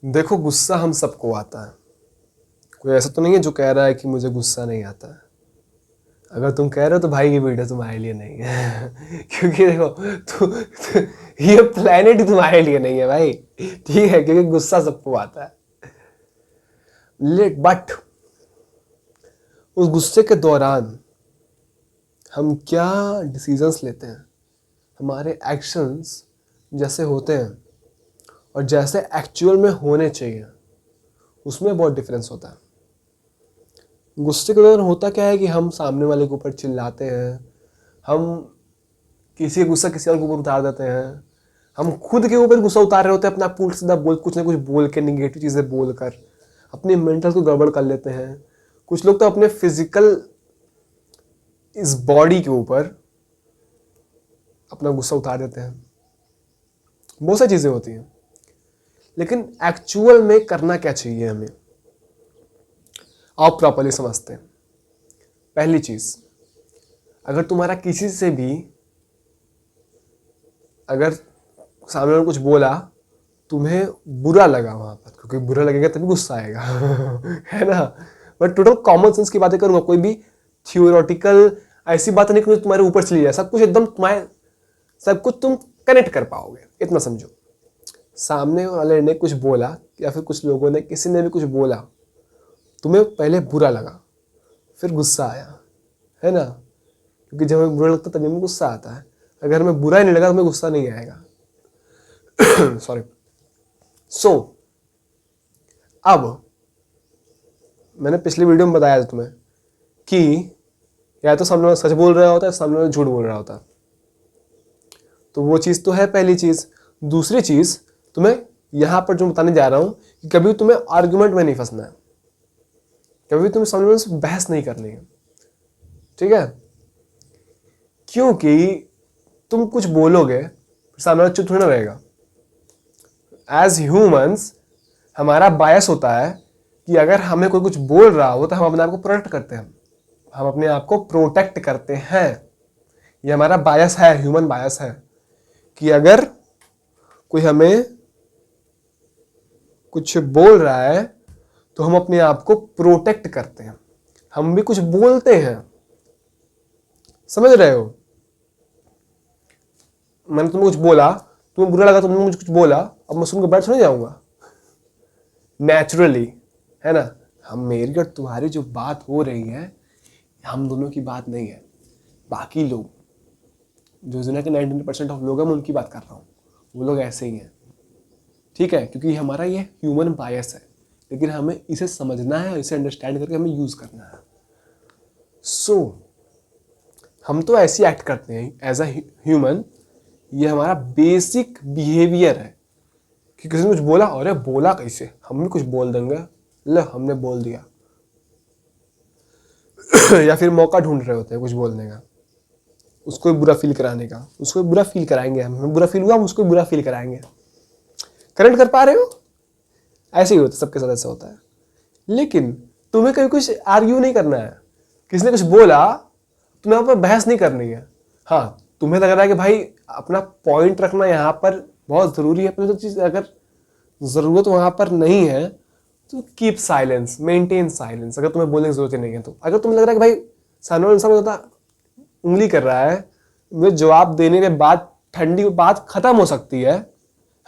देखो, गुस्सा हम सबको आता है। कोई ऐसा तो नहीं है जो कह रहा है कि मुझे गुस्सा नहीं आता है। अगर तुम कह रहे हो तो भाई ये वीडियो तुम्हारे लिए नहीं है क्योंकि देखो, ये प्लेनेट ही तुम्हारे लिए नहीं है भाई। ठीक है, क्योंकि गुस्सा सबको आता है। बट उस गुस्से के दौरान हम क्या डिसीजंस लेते हैं, हमारे एक्शंस जैसे होते हैं और जैसे एक्चुअल में होने चाहिए, उसमें बहुत डिफरेंस होता है। गुस्से के दौरान होता क्या है कि हम सामने वाले के ऊपर चिल्लाते हैं, हम किसी का गुस्सा किसी और के ऊपर उतार देते हैं, हम खुद के ऊपर गुस्सा उतार रहे होते हैं, अपना उल्टा सीधा बोल कुछ ना कुछ बोल के, निगेटिव चीज़ें बोल कर अपनी मेंटल को गड़बड़ कर लेते हैं। कुछ लोग तो अपने फिजिकल इस बॉडी के ऊपर अपना गुस्सा उतार देते हैं। बहुत सारी चीज़ें होती हैं, लेकिन एक्चुअल में करना क्या चाहिए हमें, आप प्रॉपर्ली समझते हैं। पहली चीज़, अगर तुम्हारा किसी से भी अगर सामने वाले कुछ बोला, तुम्हें बुरा लगा वहां पर, क्योंकि बुरा लगेगा तभी गुस्सा आएगा है ना। बट टोटल कॉमन सेंस की बातें करूंगा, कोई भी थियोरेटिकल ऐसी बात नहीं कि तुम्हारे ऊपर चली जाए। सब कुछ एकदम तुम्हारे, सब कुछ तुम कनेक्ट कर पाओगे, इतना समझो। सामने वाले ने कुछ बोला या फिर कुछ लोगों ने, किसी ने भी कुछ बोला, तुम्हें पहले बुरा लगा, फिर गुस्सा आया, है ना। क्योंकि जब हमें बुरा लगता है तभी हमें गुस्सा आता है। अगर हमें बुरा ही नहीं लगा तो हमें गुस्सा नहीं आएगा सॉरी। सो अब मैंने पिछली वीडियो में बताया था तुम्हें कि या तो सामने वाला सच बोल रहा होता है, सामने वाला झूठ बोल रहा होता है। तो वो चीज़ तो है पहली चीज़। दूसरी चीज़ तुम्हें यहां पर जो बताने जा रहा हूं कि कभी तुम्हें आर्गुमेंट में नहीं फंसना है, कभी तुम्हें सामने वाले से बहस नहीं करनी है, ठीक है। क्योंकि तुम कुछ बोलोगे, सामने वाला चुप थोड़ा रहेगा। एज ह्यूमंस हमारा बायस होता है कि अगर हमें कोई कुछ बोल रहा हो तो हम अपने आप को प्रोटेक्ट करते हैं, हम अपने आप को प्रोटेक्ट करते हैं। ये हमारा बायस है, ह्यूमन बायस है कि अगर कोई हमें कुछ बोल रहा है तो हम अपने आप को प्रोटेक्ट करते हैं, हम भी कुछ बोलते हैं। समझ रहे हो, मैंने तुम्हें कुछ बोला, तुम्हें बुरा लगा, तुमने मुझे कुछ बोला, अब मैं सुनकर बैठ थोड़ी जाऊंगा नेचुरली, है ना। हम मेरी और तुम्हारी जो बात हो रही है, हम दोनों की बात नहीं है, बाकी लोग जो दुनिया के 99% ऑफ लोग हैं, मैं उनकी बात कर रहा हूँ। वो लोग ऐसे ही हैं, ठीक है। क्योंकि हमारा ये ह्यूमन बायस है, लेकिन हमें इसे समझना है, इसे अंडरस्टैंड करके हमें यूज करना है। सो हम तो ऐसे एक्ट करते हैं एज अ ह्यूमन, ये हमारा बेसिक बिहेवियर है कि किसी ने कुछ बोला, अरे बोला कैसे, हम भी कुछ बोल देंगे, ले हमने बोल दिया या फिर मौका ढूंढ रहे होते हैं कुछ बोलने का, उसको बुरा फील कराने का, उसको बुरा फील कराएंगे, हमें बुरा फील हुआ, हम उसको बुरा फील कराएंगे। करेक्ट कर पा रहे हो, ऐसे ही होता है, सबके साथ ऐसा होता है। लेकिन तुम्हें कभी कुछ आर्ग्यू नहीं करना है, किसी ने कुछ बोला, तुम्हें यहाँ पर बहस नहीं करनी है। हाँ, तुम्हें लग रहा है कि भाई अपना पॉइंट रखना यहाँ पर बहुत जरूरी है, पर जो चीज अगर जरूरत वहां पर नहीं है तो कीप साइलेंस, मेंटेन साइलेंस। अगर तुम्हें बोलने की जरूरत ही नहीं है तो, अगर तुम्हें लग रहा है कि भाई सामने वाला इंसान ज्यादा उंगली कर रहा है, मुझे जवाब देने के बाद ठंडी बात खत्म हो सकती है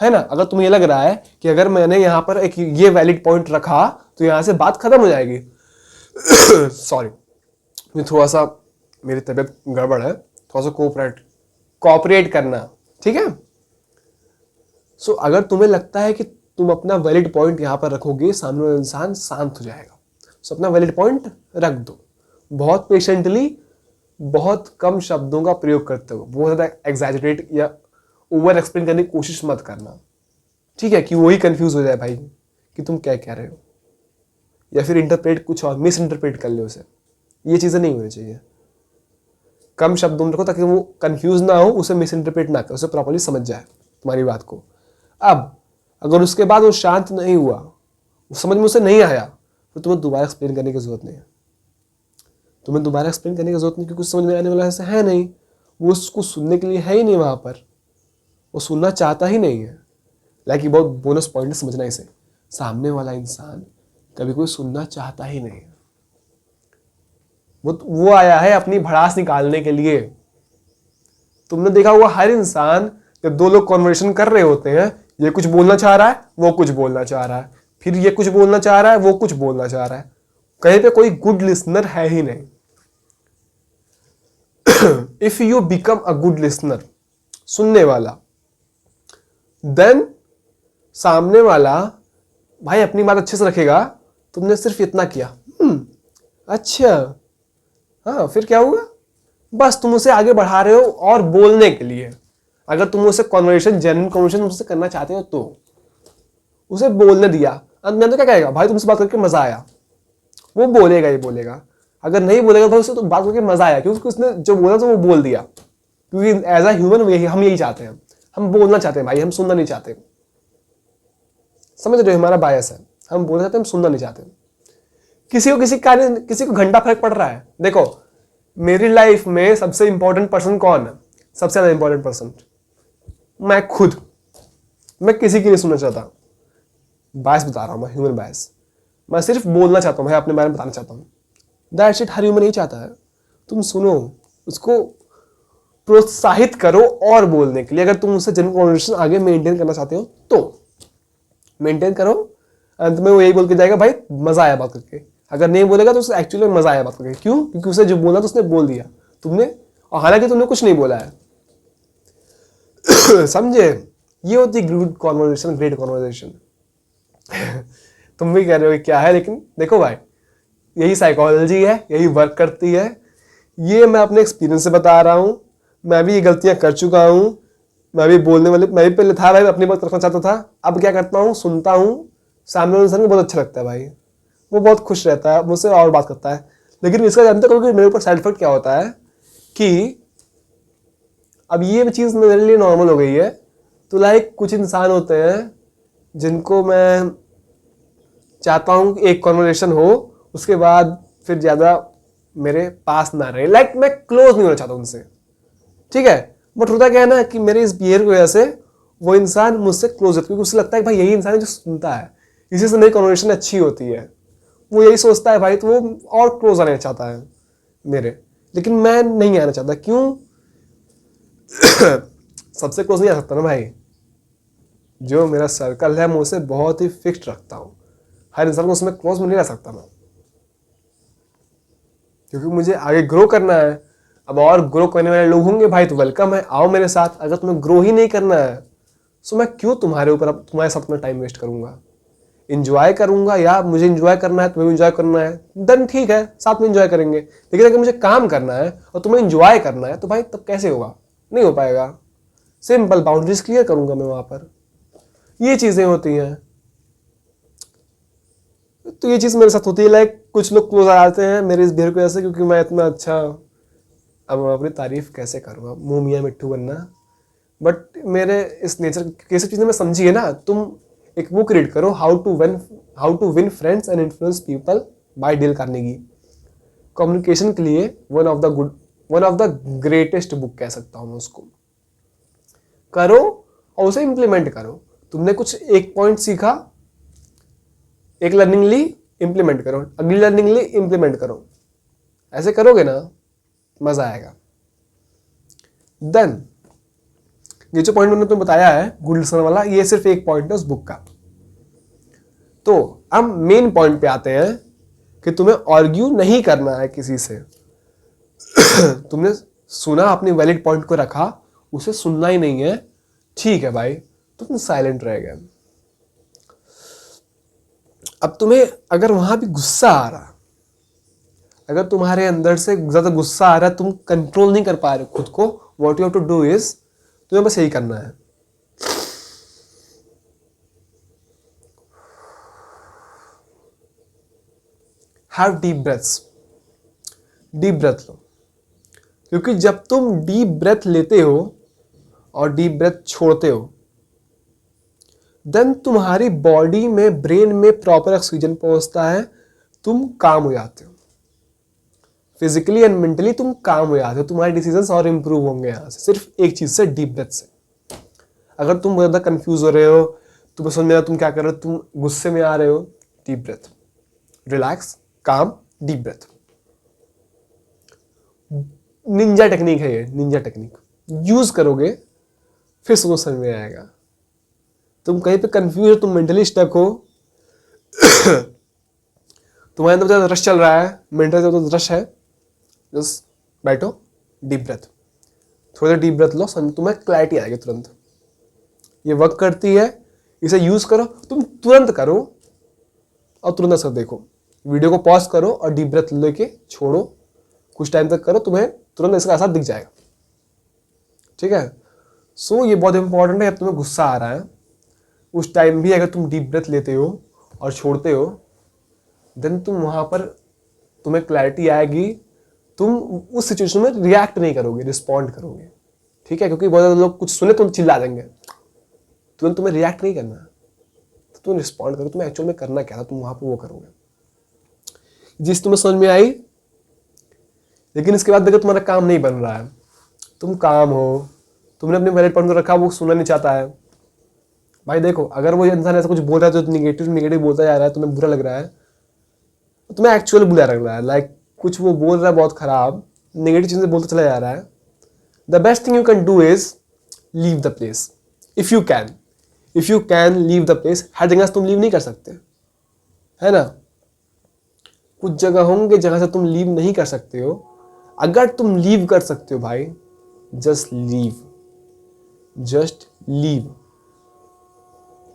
ना। अगर तुम्हें ये लग रहा है कि अगर मैंने यहाँ पर एक ये वैलिड पॉइंट रखा तो यहाँ से बात खत्म हो जाएगी सॉरी, थोड़ा सा मेरी तबीयत गड़बड़ है, थोड़ा सा कोऑपरेट करना, ठीक है। सो अगर तुम्हें लगता है कि तुम अपना वैलिड पॉइंट यहां पर रखोगे, सामने वाला इंसान शांत हो जाएगा। सो अपना वैलिड पॉइंट रख दो, बहुत पेशेंटली, बहुत कम शब्दों का प्रयोग करते हो, बहुत ज्यादा एग्जैजरेट या ओवर एक्सप्लेन करने की कोशिश मत करना, ठीक है, कि वही कंफ्यूज हो जाए भाई कि तुम क्या कह रहे हो, या फिर इंटरप्रेट कुछ और मिस इंटरप्रेट कर ले उसे। ये चीजें नहीं होनी चाहिए। कम शब्दों में रखो ताकि वो कंफ्यूज ना हो, उसे मिस इंटरप्रेट ना करे, उसे प्रॉपर्ली समझ जाए तुम्हारी बात को। अब अगर उसके बाद वो शांत नहीं हुआ, वो समझ में उसे नहीं आया, तो तुम्हें दोबारा एक्सप्लेन करने की जरूरत नहीं है। तुम्हें दोबारा एक्सप्लेन करने की जरूरत नहीं, क्योंकि कुछ समझ में आने वाला ऐसा है नहीं, वो उसको सुनने के लिए है ही नहीं वहां पर, वो सुनना चाहता ही नहीं है। लाइक बहुत बोनस पॉइंट समझना इसे, सामने वाला इंसान कभी कोई सुनना चाहता ही नहीं। वो आया है अपनी भड़ास निकालने के लिए। तुमने देखा होगा हर इंसान, जब दो लोग कॉन्वर्सेशन कर रहे होते हैं, ये कुछ बोलना चाह रहा है, वो कुछ बोलना चाह रहा है, फिर ये कुछ बोलना चाह रहा है, वो कुछ बोलना चाह रहा है, कहीं पे कोई गुड लिसनर है ही नहीं। If you become a good listener, सुनने वाला, देन सामने वाला भाई अपनी बात अच्छे से रखेगा। तुमने सिर्फ इतना किया, अच्छा, हाँ, फिर क्या हुआ? बस तुम उसे आगे बढ़ा रहे हो और बोलने के लिए। अगर तुम उसे कॉन्वर्सेशन, जेन्युइन कॉन्वर्सेशन उससे करना चाहते हो तो उसे बोलने दिया। अंत में तो क्या कहेगा? भाई तुमसे बात करके मजा आया। वो बोलेगा ही बोलेगा। अगर नहीं बोलेगा भाई उससे तो बात करके मजा आया, क्योंकि उसने जो बोला था वो बोल दिया। क्योंकि एज अ ह्यूमन हम यही चाहते हैं, हम बोलना चाहते हैं भाई, हम सुनना नहीं चाहते। समझ रहे हो? हमारा बायस है, हम बोलना चाहते हैं, हम सुनना नहीं चाहते। किसी को घंटा फर्क पड़ रहा है। देखो मेरी लाइफ में सबसे इंपॉर्टेंट पर्सन कौन है? सबसे ज्यादा इंपॉर्टेंट पर्सन मैं खुद। मैं किसी की नहीं सुनना चाहता। बायस बता रहा हूं मैं, ह्यूमन बायस। मैं सिर्फ बोलना चाहता हूं, मैं अपने बारे में बताना चाहता हूं। That's it. हर ह्यूमन यही चाहता है। तुम सुनो, उसको प्रोत्साहित करो और बोलने के लिए। अगर तुम उससे जनरल कन्वर्सेशन आगे मेंटेन करना चाहते हो तो मेंटेन करो। अंत में वो यही बोल के जाएगा, भाई मजा आया बात करके। अगर नहीं बोलेगा तो उसे एक्चुअली मजा आया बात करके। क्यों? क्योंकि उसे जो बोला तो उसने बोल दिया तुमने, और हालांकि तुमने कुछ नहीं बोला है। समझे? ये होती गुड कॉन्वर्सेशन, ग्रेट कॉन्वर्सेशन। तुम भी कह रहे हो क्या है, लेकिन देखो भाई, यही साइकोलॉजी है, यही वर्क करती है। ये मैं अपने एक्सपीरियंस से बता रहा हूं। मैं भी ये गलतियां कर चुका हूं। मैं भी मैं भी पहले था भाई, अपनी बात रखना चाहता था। अब क्या करता हूँ, सुनता हूँ। सामने वाले इंसान को बहुत अच्छा लगता है भाई, वो बहुत खुश रहता है, मुझसे और बात करता है। लेकिन इसका जानते हो कि मेरे ऊपर साइड इफेक्ट क्या होता है कि अब ये चीज़ मेरे लिए नॉर्मल हो गई है। तो लाइक कुछ इंसान होते हैं जिनको मैं चाहता हूँ कि एक कॉन्वर्सेशन हो, उसके बाद फिर ज़्यादा मेरे पास ना रहे। लाइक मैं क्लोज नहीं होना चाहता उनसे, ठीक है। बट होता क्या है ना कि मेरे इस बिहेवियर की वजह से वो इंसान मुझसे क्लोज होता है, क्योंकि उसे लगता है भाई यही इंसान है जो सुनता है, इसी से मेरी कन्वर्सेशन अच्छी होती है। वो यही सोचता है भाई, तो वो और क्लोज आना चाहता है मेरे। लेकिन मैं नहीं आना चाहता। क्यों? सबसे क्लोज नहीं आ सकता ना भाई। जो मेरा सर्कल है मैं उसे बहुत ही फिक्स्ड रखता हूँ। हर इंसान को उसमें क्लोज में नहीं रह सकता मैं, क्योंकि मुझे आगे ग्रो करना है। अब और ग्रो करने वाले लोग होंगे भाई तो वेलकम है, आओ मेरे साथ। अगर तुम्हें ग्रो ही नहीं करना है तो मैं क्यों तुम्हारे साथ में टाइम वेस्ट करूंगा? इंजॉय करूंगा, या मुझे इंजॉय करना है, तुम्हें इंजॉय करना है, देन ठीक है, साथ में इंजॉय करेंगे। लेकिन अगर मुझे काम करना है और तुम्हें इंजॉय करना है तो भाई तब कैसे होगा? नहीं हो पाएगा। सिंपल बाउंड्रीज क्लियर करूंगा मैं वहां पर। ये चीजें होती हैं। तो ये चीज मेरे साथ होती है। लाइक कुछ लोग क्लोज आ जाते हैं मेरे इस बिहेवियर की वजह से, क्योंकि मैं इतना अच्छा, अब मैं अपनी तारीफ कैसे करूँगा, मुंह मियाँ मिट्ठू बनना। बट मेरे इस नेचर की सब चीज़ें मैं समझी है ना। तुम एक बुक रीड करो, how to win friends and influence people by Dale Carnegie. Communication के लिए one of the greatest book कह सकता हूँ मैं उसको। करो और उसे इम्प्लीमेंट करो। तुमने कुछ एक पॉइंट सीखा, एक लर्निंग ली, इम्प्लीमेंट करो, अगली लर्निंग ली, इम्प्लीमेंट करो। ऐसे करोगे ना, मजा आएगा। देन ये जो पॉइंट उन्होंने तुम्हें बताया है गुड लिसनर वाला, ये सिर्फ एक पॉइंट है उस बुक का। तो हम मेन पॉइंट पे आते हैं कि तुम्हें आर्ग्यू नहीं करना है किसी से। तुमने सुना, अपनी वैलिड पॉइंट को रखा, उसे सुनना ही नहीं है, ठीक है भाई, तुम साइलेंट रह गए। अब तुम्हें अगर वहां भी गुस्सा आ रहा, अगर तुम्हारे अंदर से ज्यादा गुस्सा आ रहा है, तुम कंट्रोल नहीं कर पा रहे खुद को, what you have to do is, तुम्हें बस यही करना है। Have deep breaths. Deep breath लो, क्योंकि जब तुम डीप ब्रेथ लेते हो और डीप ब्रेथ छोड़ते हो, देन तुम्हारी बॉडी में, ब्रेन में प्रॉपर ऑक्सीजन पहुंचता है, तुम काम हो जाते हो। फिजिकली एंड मेंटली तुम काम हो जाते हो। तुम्हारे डिसीजंस और इंप्रूव होंगे यहां से, सिर्फ एक चीज से, डीप ब्रेथ से। अगर तुम ज्यादा कंफ्यूज हो रहे हो, तुम्हें समझ में आ रहा तुम क्या कर रहे हो, तुम गुस्से में आ रहे हो, डीप ब्रेथ, रिलैक्स, काम, डीप ब्रेथ। निंजा टेक्निक है ये, निंजा टेक्निक यूज करोगे फिर तुम्हें समझ में आएगा। तुम कहीं पे कंफ्यूज हो, तुम मेंटली स्टक हो, तुम्हारे अंदर रश चल रहा है, मेंटल जो रश है, जस्ट बैठो, डीप ब्रेथ, थोड़ी देर डीप ब्रेथ लो, तुम्हें क्लैरिटी आएगी तुरंत। ये वर्क करती है, इसे यूज करो, तुम तुरंत करो और तुरंत असर देखो। वीडियो को पॉज करो और डीप ब्रेथ लेके छोड़ो, कुछ टाइम तक करो, तुम्हें तुरंत इसका असर दिख जाएगा। ठीक है, सो ये बहुत इंपॉर्टेंट है। जब तुम्हें गुस्सा आ रहा है उस टाइम भी अगर तुम डीप ब्रेथ लेते हो और छोड़ते हो, देन तुम वहां पर तुम्हें क्लैरिटी आएगी, तुम उस सिचुएशन में रिएक्ट नहीं करोगे, रिस्पॉन्ड करोगे। ठीक है, क्योंकि बहुत ज़्यादा लोग कुछ सुने तो चिल्ला देंगे, तुरंत तुम्हें रिएक्ट नहीं करना, तो तुम रिस्पॉन्ड करो, तुम्हें एक्चुअल में करना क्या था, तुम वहां पर वो करोगे जिस तुम्हें समझ में आई। लेकिन इसके बाद अगर तुम्हारा काम नहीं बन रहा है, तुम काम हो, तुमने अपने वैलिड पॉइंट को रखा, वो सुनना नहीं चाहता है, भाई देखो, अगर वो इंसान ऐसा कुछ बोल रहा है तो निगेटिव बोलता जा रहा है, तुम्हें बुरा लग रहा है, तो तुम्हें एक्चुअली बुरा लग रहा है, लाइक कुछ वो बोल रहा है बहुत खराब, नेगेटिव चीजें बोलता चला जा रहा है, the best thing you can do is leave the place. If you can leave the place. हर जगह से तुम लीव नहीं कर सकते, है ना, कुछ जगह होंगे जहां से तुम लीव नहीं कर सकते हो। अगर तुम लीव कर सकते हो भाई, जस्ट लीव।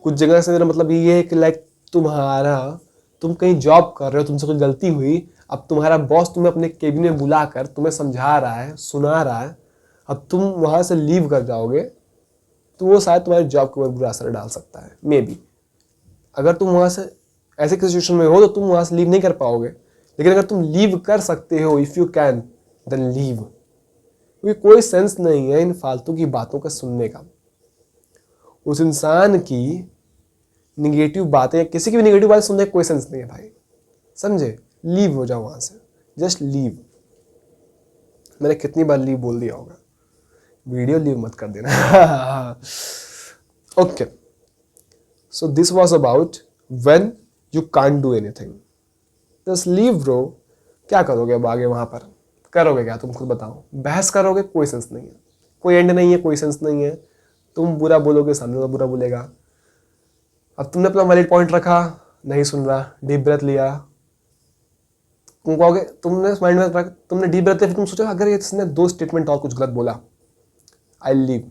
कुछ जगह से मेरा मतलब ये है कि लाइक तुम कहीं जॉब कर रहे हो, तुमसे कोई गलती हुई, अब तुम्हारा बॉस तुम्हें अपने केबिन में बुलाकर तुम्हें समझा रहा है, सुना रहा है, अब तुम वहां से लीव कर जाओगे तो वो शायद तुम्हारे जॉब के ऊपर बुरा असर डाल सकता है, मे बी। अगर तुम वहां से ऐसे सिचुएशन में हो तो तुम वहां से लीव नहीं कर पाओगे, लेकिन अगर तुम लीव कर सकते हो, if you can, then leave. क्योंकि कोई सेंस नहीं है इन फालतू की बातों का सुनने का। उस इंसान की निगेटिव बातें, किसी की भी निगेटिव बातें सुनने का कोई सेंस नहीं है भाई, समझे। लीव हो जाओ वहां से, जस्ट लीव। मैंने कितनी बार लीव बोल दिया होगा, वीडियो लीव मत कर देना। Okay, so this was about when you can't do anything, just leave bro. क्या करोगे अब आगे, वहां पर करोगे क्या, तुम खुद बताओ। बहस करोगे, कोई सेंस नहीं है, कोई एंड नहीं है, कोई सेंस नहीं है। तुम बुरा बोलोगे, सामने वाला बुरा बोलेगा। अब तुमने अपना वैलिड पॉइंट रखा, नहीं सुन रहा, डीप ब्रेथ लिया, तुम कहोगे, तुमने माइंड में रखा, तुमने डीप ब्रेथ लिया, फिर तुम सोचो अगर इसने 2 स्टेटमेंट और कुछ गलत बोला, आई लीव।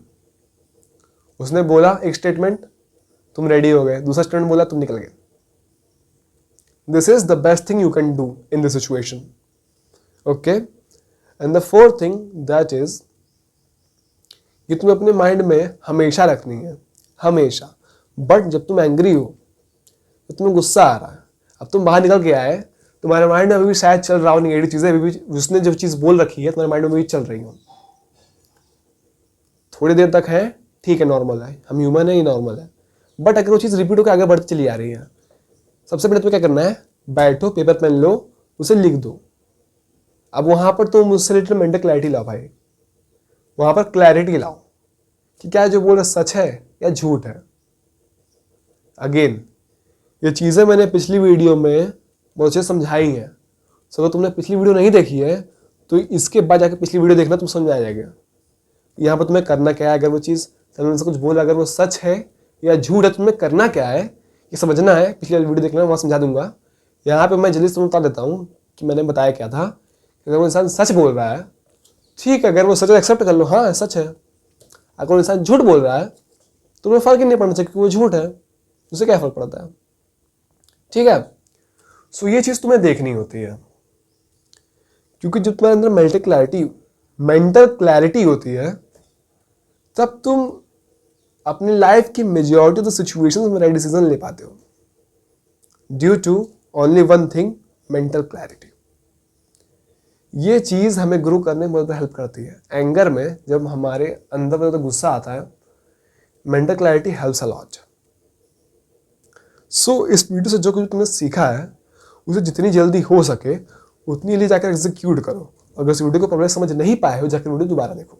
उसने बोला एक स्टेटमेंट, तुम रेडी हो गए, दूसरा स्टेटमेंट बोला, तुम निकल गए। This is the best thing you can do in this situation, okay. And the fourth thing that is, ये तुम्हें अपने माइंड में हमेशा रखनी है, हमेशा। बट जब तुम एंग्री हो, जब तुम्हें गुस्सा आ रहा है, अब तुम बाहर निकल के आए, तुम्हारे माइंड में अभी भी शायद चल रहा हो निगेटिव चीजें, अभी भी उसने जो चीज बोल रखी है तुम्हारे माइंड में भी चल रही हो। थोड़ी देर तक है, ठीक है, नॉर्मल है, हम ह्यूमन है, ये नॉर्मल है। बट अगर वो चीज रिपीट होकर आगे बढ़ती चली आ रही है, सबसे पहले तुम्हें क्या करना है, बैठो, पेपर पेन लो, उसे लिख दो। अब वहां पर तुम उससे रिलेटेड मेंटल क्लैरिटी लाओ भाई, वहां पर क्लैरिटी लाओ कि क्या जो बोल रहे सच है या झूठ है। अगेन, ये चीजें मैंने पिछली वीडियो में बहुत अच्छे समझाई हैं। सो अगर तुमने पिछली वीडियो नहीं देखी है तो इसके बाद जाकर पिछली वीडियो देखना, तुम समझ आ जाएगा यहाँ पर तुम्हें करना क्या है। अगर वो चीज़ सामने से कुछ बोल रहा है, अगर वो सच है या झूठ है, तुम्हें करना क्या है ये समझना है। पिछली वीडियो देखना, वहाँ समझा दूंगा। यहाँ पे मैं जल्दी से तुम्हें बता देता हूँ कि मैंने बताया क्या था। अगर वो इंसान सच बोल रहा है, ठीक है, अगर वो सच एक्सेप्ट कर लो, हाँ सच है। अगर वो इंसान झूठ बोल रहा है तो तुम्हें फर्क ही नहीं पड़ना चाहिए क्योंकि वो झूठ है, उससे क्या फर्क पड़ता है, ठीक है। सो ये चीज़ तुम्हें देखनी होती है, क्योंकि जब तुम्हारे अंदर मेंटल क्लैरिटी होती है, तब तुम अपनी लाइफ की मेजॉरिटी ऑफ द सिचुएशंस में राइट डिसीजन ले पाते हो, due to only one thing, mental clarity. ये चीज़ हमें ग्रो करने में बहुत हेल्प करती है। एंगर में जब हमारे अंदर बहुत गुस्सा आता है, mental clarity helps a lot. So इस वीडियो से जो कुछ तुमने सीखा है उसे जितनी जल्दी हो सके उतनी जल्दी जाकर एग्जीक्यूट करो। अगर इस वीडियो को प्रॉब्लम समझ नहीं पाए हो, जाकर वीडियो दोबारा देखो।